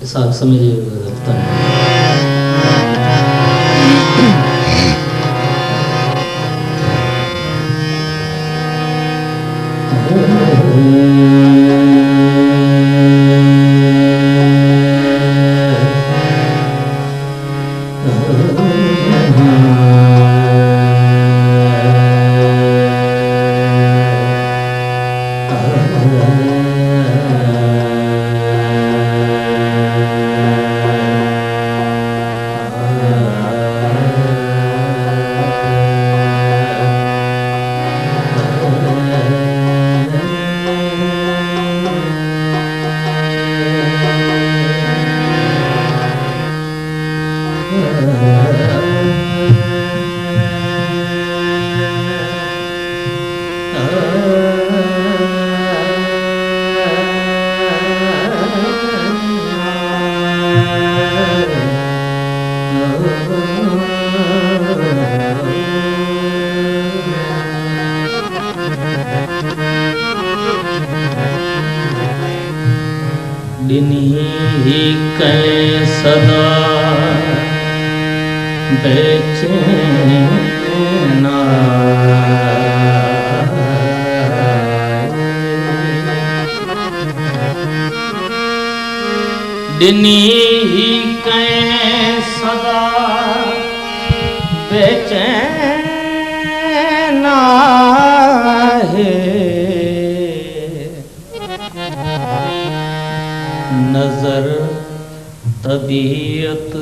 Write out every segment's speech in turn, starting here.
साग समय धन्यवाद। सदा बेचैना दिनी ही कहीं सदा बेचैना है नजर तबीयत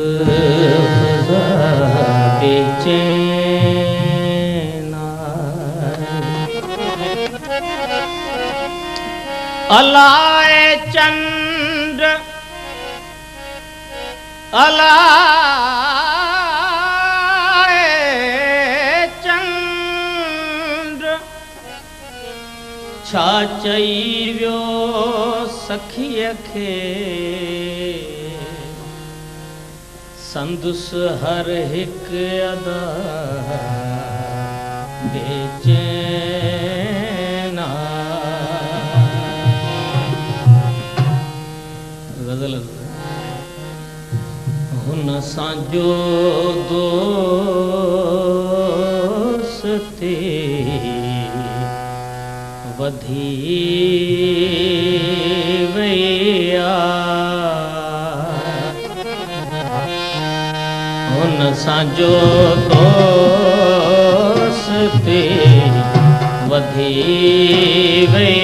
बेचैना अलाए चंद्र अलाए चंद्र छा चई वियो सखीअ खे संदुस हर हिक अदा बेचैना गज़ल हुन सां जो दोस्ती वधी वई हुन सां जो दोस्ती वधी वई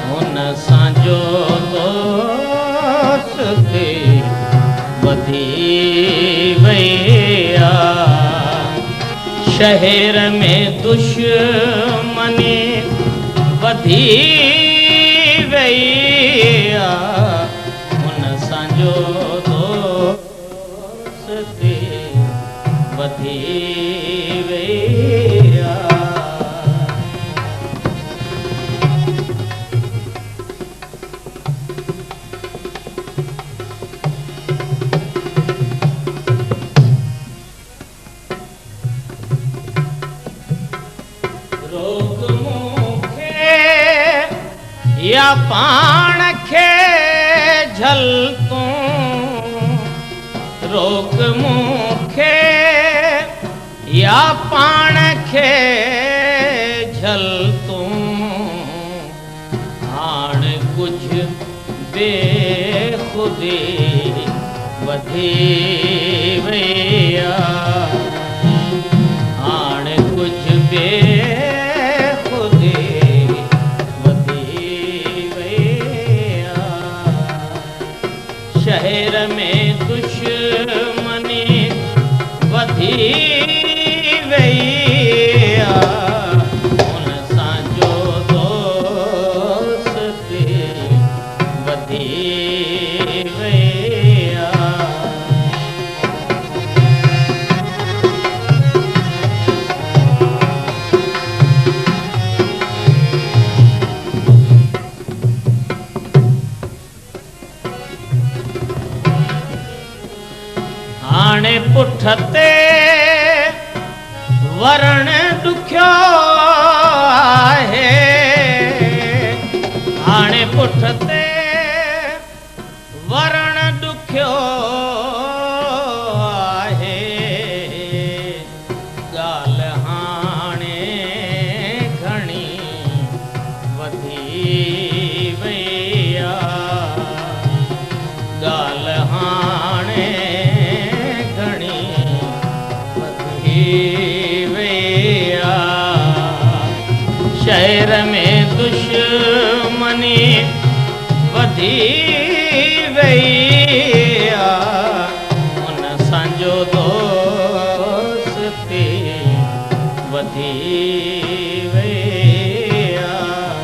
हुन सां जो दोस्ती वधी वई शहर में दुश्मनी वधी वई हुन सां जो वधी वई रोक मूंखे या पाण खे झल तूं रोक मूंखे या पाण खे झल तूं हाण कुझु बेख़ुदी वधी वई हाण कुझु बेख़ुदी वधी वई शहर में दुश्मनी वधी वई हुन सां जो दोस्ती वधी वई हाणे पुठ ते वरण ॾुखियो आहे हाणे पुठ ते वरण ॾुखियो आहे ॻाल्हि हाणे घणी वधी वई आहे ॻाल्हि हाणे घणी वधी वई आहे शहर में दुश्मनी वधी वई आहे उन सां दोस्ती वधी वई आहे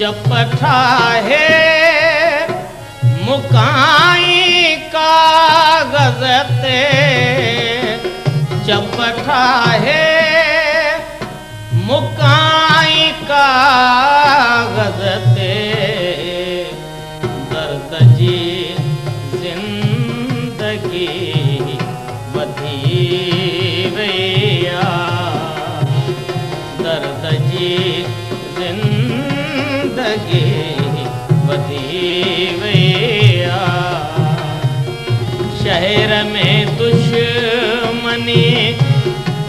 चप ठाहे मुकाई कागज़ ते चप ठाहे मुकाई कागज़ ते दर्द जी ज़िंदगी वधी वई आहे दर्द जी ज़िंदगी वधी वई आहे शहर में दुश्मनी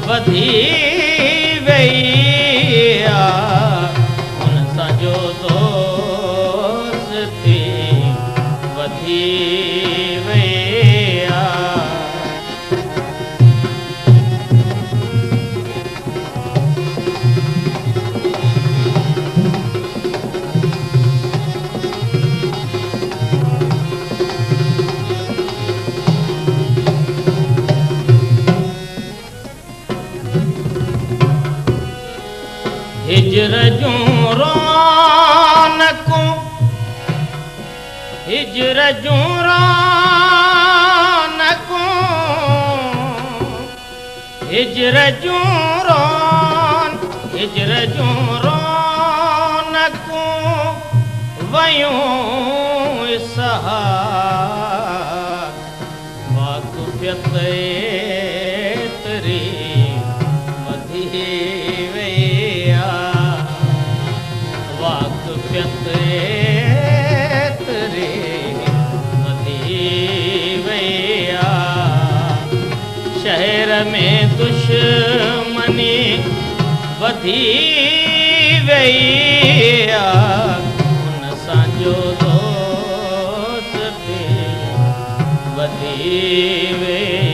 वधी वई आहे उन सां दोस्ती वधी वई आहे हिजर जूं रौनकूं हिजर जूं रौनकूं हिजर जूं रौनकूं वयूं इसहार वाक़ुफ़ियत एतिरी वधी वई वाक़ुफ़ियत एतिरी वधी वई आहे शहर में दुश्मनी वधी वई आहे उन सां दोस्ती वधी वई